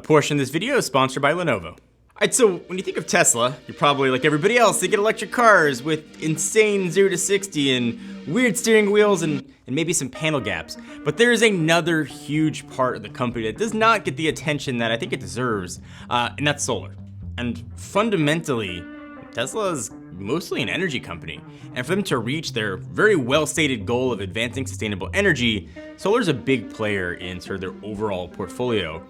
portion of this video is sponsored by Lenovo. Alright, so when you think of Tesla, you're probably like everybody else, they get electric cars with insane 0 to 60 and weird steering wheels and maybe some panel gaps. But there is another huge part of the company that does not get the attention that I think it deserves, and that's solar. And fundamentally, Tesla is mostly an energy company. And for them to reach their very well-stated goal of advancing sustainable energy, solar is a big player in sort of their overall portfolio.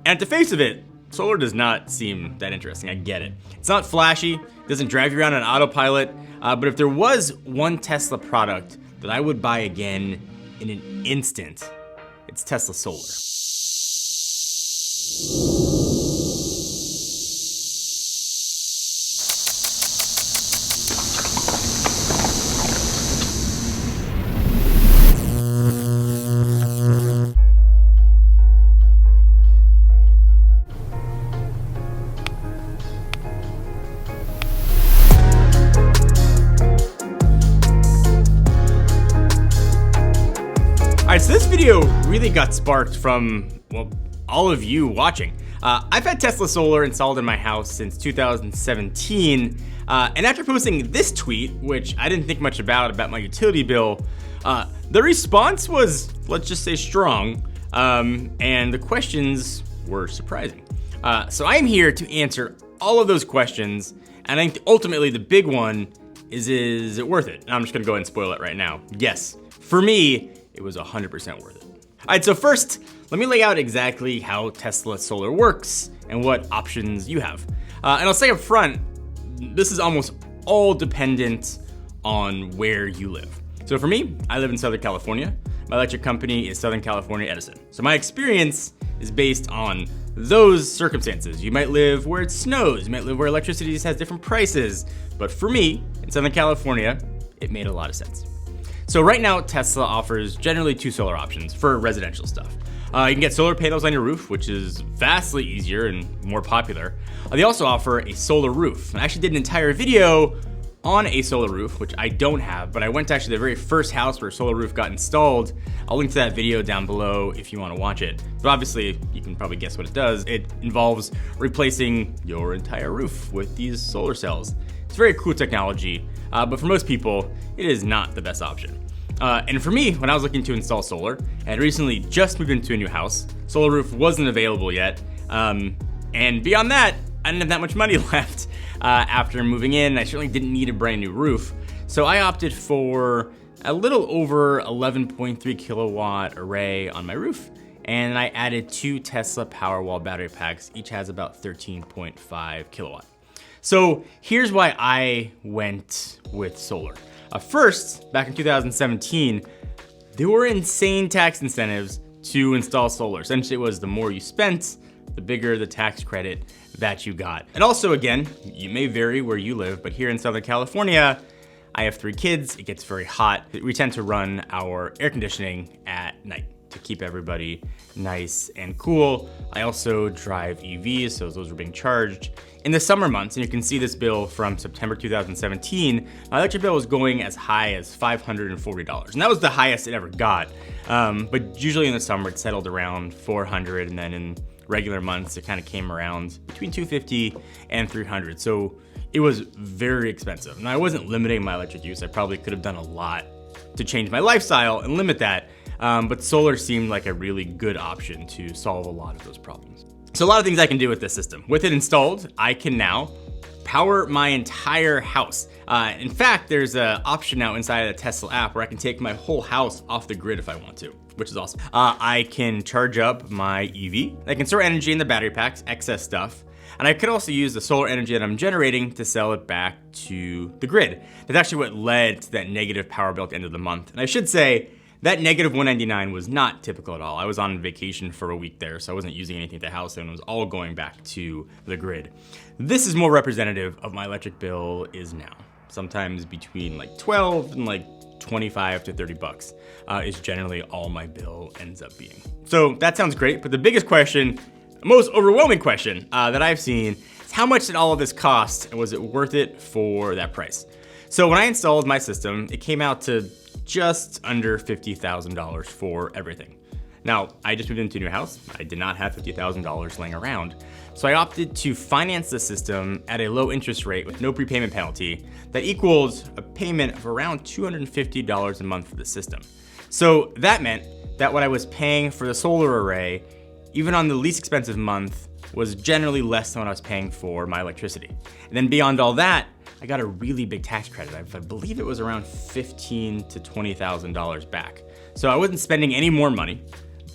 And at the face of it, solar does not seem that interesting, I get it. It's not flashy, doesn't drive you around on autopilot, but if there was one Tesla product that I would buy again in an instant, it's Tesla Solar. Alright, so this video really got sparked from, well, all of you watching. I've had Tesla Solar installed in my house since 2017, and after posting this tweet, which I didn't think much about my utility bill, the response was, let's just say, strong, and the questions were surprising. So I'm here to answer all of those questions, and I think ultimately the big one is it worth it? And I'm just gonna go ahead and spoil it right now. Yes, for me, it was 100% worth it. All right, so first, let me lay out exactly how Tesla Solar works and what options you have. And I'll say up front, this is almost all dependent on where you live. So for me, I live in Southern California. My electric company is Southern California Edison. So my experience is based on those circumstances. You might live where it snows, you might live where electricity has different prices. But for me, in Southern California, it made a lot of sense. So right now, Tesla offers generally two solar options for residential stuff. You can get solar panels on your roof, which is vastly easier and more popular. They also offer a solar roof. I actually did an entire video on a solar roof, which I don't have, but I went to actually the very first house where a solar roof got installed. I'll link to that video down below if you want to watch it. But obviously, you can probably guess what it does. It involves replacing your entire roof with these solar cells. It's very cool technology, but for most people, it is not the best option. And for me, when I was looking to install solar, I had recently just moved into a new house. Solar roof wasn't available yet. And beyond that, I didn't have that much money left after moving in. I certainly didn't need a brand new roof. So I opted for a little over 11.3 kilowatt array on my roof. And I added 2 Tesla Powerwall battery packs. Each has about 13.5 kilowatt. So here's why I went with solar. First, back in 2017, there were insane tax incentives to install solar. Essentially, it was the more you spent, the bigger the tax credit that you got. And also, again, you may vary where you live, but here in Southern California, I have 3 kids, it gets very hot. We tend to run our air conditioning at night to keep everybody nice and cool. I also drive EVs, so those are being charged. In the summer months, and you can see this bill from September 2017, my electric bill was going as high as $540. And that was the highest it ever got. But usually in the summer, it settled around $400, and then in regular months, it kind of came around between $250 and $300. So it was very expensive. Now, I wasn't limiting my electric use. I probably could have done a lot to change my lifestyle and limit that. But solar seemed like a really good option to solve a lot of those problems. So a lot of things I can do with this system. With it installed, I can now power my entire house. In fact, there's an option now inside of the Tesla app where I can take my whole house off the grid if I want to, which is awesome. I can charge up my EV. I can store energy in the battery packs, excess stuff. And I could also use the solar energy that I'm generating to sell it back to the grid. That's actually what led to that negative power bill at the end of the month. And I should say, that negative $199 was not typical at all. I was on vacation for a week there, so I wasn't using anything at the house, and it was all going back to the grid. This is more representative of my electric bill is now. Sometimes between like 12 and like 25 to 30 bucks is generally all my bill ends up being. So that sounds great, but the biggest question, most overwhelming question that I've seen is how much did all of this cost, and was it worth it for that price? So when I installed my system, it came out to just under $50,000 for everything. Now, I just moved into a new house. I did not have $50,000 laying around. So I opted to finance the system at a low interest rate with no prepayment penalty that equals a payment of around $250 a month for the system. So that meant that what I was paying for the solar array, even on the least expensive month, was generally less than what I was paying for my electricity. And then beyond all that, I got a really big tax credit. I believe it was around $15,000 to $20,000 back. So I wasn't spending any more money,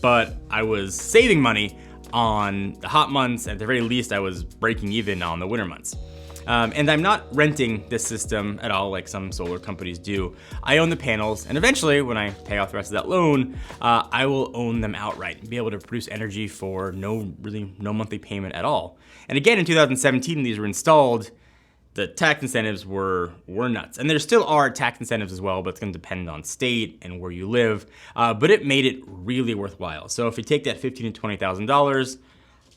but I was saving money on the hot months. At the very least, I was breaking even on the winter months. And I'm not renting this system at all like some solar companies do. I own the panels, and eventually, when I pay off the rest of that loan, I will own them outright and be able to produce energy for no monthly payment at all. And again, in 2017, when these were installed, the tax incentives were nuts. And there still are tax incentives as well, but it's gonna depend on state and where you live. But it made it really worthwhile. So if you take that $15,000 to $20,000,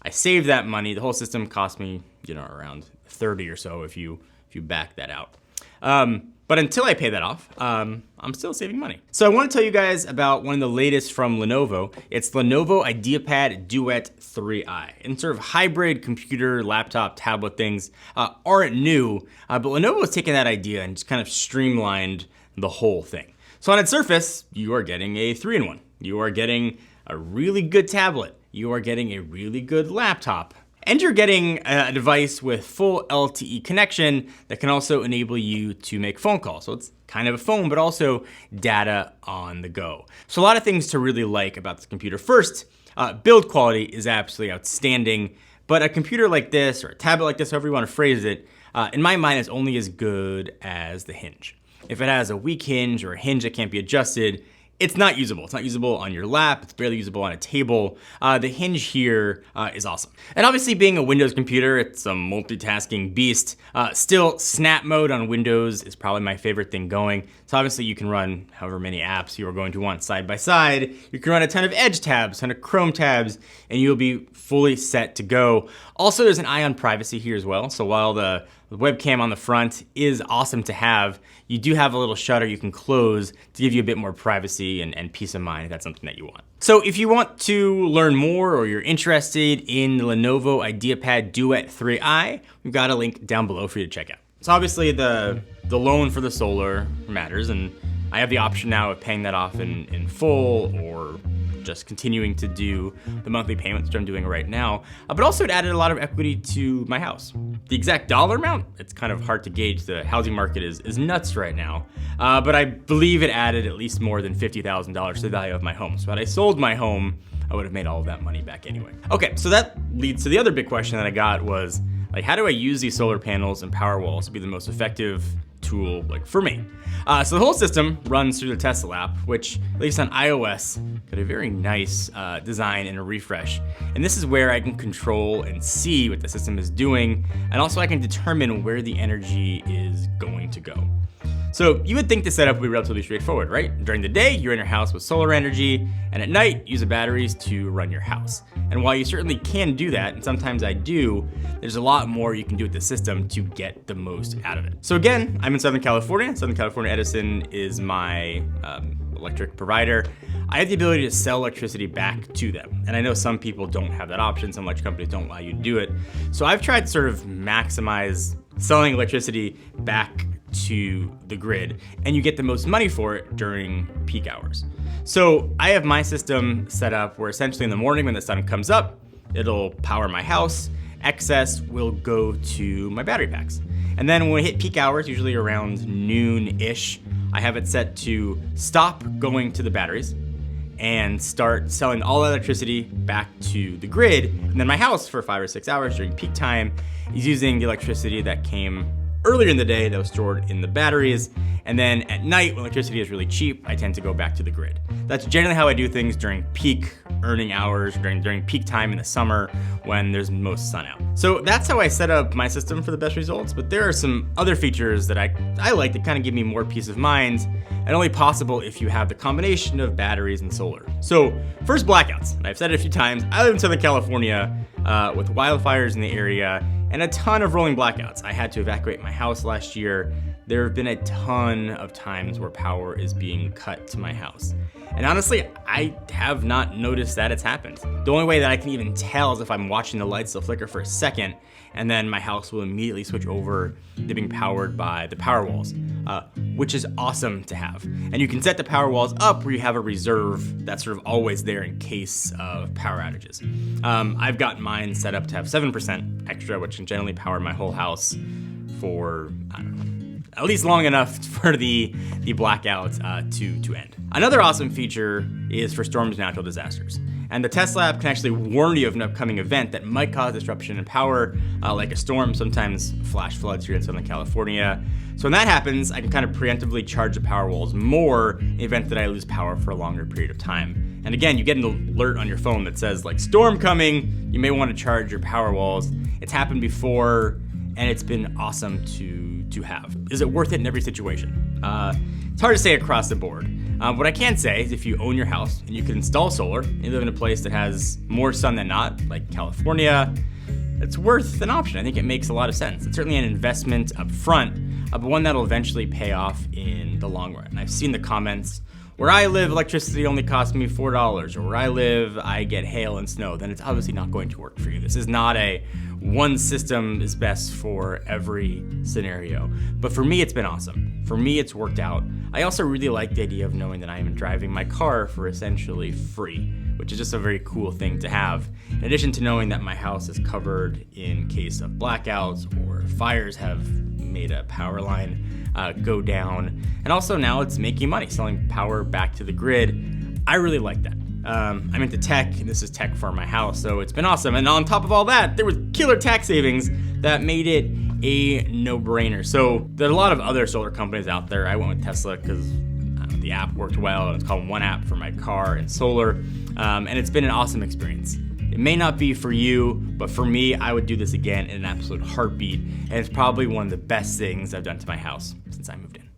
I saved that money. The whole system cost me, around 30 or so if you back that out. But until I pay that off, I'm still saving money. So I want to tell you guys about one of the latest from Lenovo. It's Lenovo IdeaPad Duet 3i. And sort of hybrid computer, laptop, tablet things aren't new, but Lenovo has taken that idea and just kind of streamlined the whole thing. So on its surface, you are getting a 3-in-1. You are getting a really good tablet. You are getting a really good laptop. And you're getting a device with full LTE connection that can also enable you to make phone calls. So it's kind of a phone, but also data on the go. So a lot of things to really like about this computer. First, build quality is absolutely outstanding, but a computer like this, or a tablet like this, however you want to phrase it, in my mind is only as good as the hinge. If it has a weak hinge or a hinge that can't be adjusted, it's not usable. It's not usable on your lap. It's barely usable on a table. The hinge here is awesome. And obviously being a Windows computer, it's a multitasking beast. Still, snap mode on Windows is probably my favorite thing going. So obviously you can run however many apps you are going to want side by side. You can run a ton of Edge tabs, a ton of Chrome tabs, and you'll be fully set to go. Also, there's an eye on privacy here as well. So while the webcam on the front is awesome to have, you do have a little shutter you can close to give you a bit more privacy and peace of mind if that's something that you want. So if you want to learn more or you're interested in the Lenovo IdeaPad Duet 3i, we've got a link down below for you to check out. So obviously the loan for the solar matters, and I have the option now of paying that off in full or just continuing to do the monthly payments, which I'm doing right now. But also it added a lot of equity to my house. The exact dollar amount, it's kind of hard to gauge. The housing market is nuts right now. But I believe it added at least more than $50,000 to the value of my home. So had I sold my home, I would have made all of that money back anyway. Okay, so that leads to the other big question that I got was, like, how do I use these solar panels and power walls to be the most effective tool, like, for me? So the whole system runs through the Tesla app, which, at least on iOS, got a very nice design and a refresh. And this is where I can control and see what the system is doing, and also I can determine where the energy is going to go. So you would think the setup would be relatively straightforward, right? During the day, you're in your house with solar energy, and at night, use the batteries to run your house. And while you certainly can do that, and sometimes I do, there's a lot more you can do with the system to get the most out of it. So again, I'm in Southern California. Southern California Edison is my electric provider. I have the ability to sell electricity back to them. And I know some people don't have that option. Some electric companies don't allow you to do it. So I've tried to sort of maximize selling electricity back to the grid, and you get the most money for it during peak hours. So I have my system set up where essentially in the morning when the sun comes up, it'll power my house. Excess will go to my battery packs. And then when we hit peak hours, usually around noon-ish, I have it set to stop going to the batteries and start selling all electricity back to the grid. And then my house for 5 or 6 hours during peak time is using the electricity that came earlier in the day that was stored in the batteries. And then at night, when electricity is really cheap, I tend to go back to the grid. That's generally how I do things during peak earning hours, during peak time in the summer when there's most sun out. So that's how I set up my system for the best results, but there are some other features that I like that kind of give me more peace of mind, and only possible if you have the combination of batteries and solar. So first, blackouts. And I've said it a few times, I live in Southern California with wildfires in the area and a ton of rolling blackouts. I had to evacuate my house last year. there have been a ton of times where power is being cut to my house. And honestly, I have not noticed that it's happened. The only way that I can even tell is if I'm watching the lights still flicker for a second, and then my house will immediately switch over to being powered by the power walls, which is awesome to have. And you can set the power walls up where you have a reserve that's sort of always there in case of power outages. I've got mine set up to have 7% extra, which can generally power my whole house for, I don't know, at least long enough for the blackout to end. Another awesome feature is for storms and natural disasters. And the Tesla app can actually warn you of an upcoming event that might cause disruption in power, like a storm, sometimes flash floods here in Southern California. So when that happens, I can kind of preemptively charge the power walls more in the event that I lose power for a longer period of time. And again, you get an alert on your phone that says, like, storm coming, you may want to charge your power walls. It's happened before, and it's been awesome to have. Is it worth it in every situation? It's hard to say across the board. What I can say is if you own your house and you can install solar, and you live in a place that has more sun than not, like California, it's worth an option. I think it makes a lot of sense. It's certainly an investment up front, but one that'll eventually pay off in the long run. I've seen the comments, where I live, electricity only costs me $4, or where I live, I get hail and snow. Then it's obviously not going to work for you. This is not a one system is best for every scenario. But for me, it's been awesome. For me, it's worked out. I also really like the idea of knowing that I am driving my car for essentially free, which is just a very cool thing to have. In addition to knowing that my house is covered in case of blackouts or fires have made a power line go down. And also now it's making money, selling power back to the grid. I really like that. I'm into tech, and this is tech for my house, so it's been awesome. And on top of all that, there was killer tax savings that made it a no-brainer. So there are a lot of other solar companies out there. I went with Tesla because the app worked well, and it's called One App for my car and solar, and it's been an awesome experience. It may not be for you, but for me, I would do this again in an absolute heartbeat, and it's probably one of the best things I've done to my house since I moved in.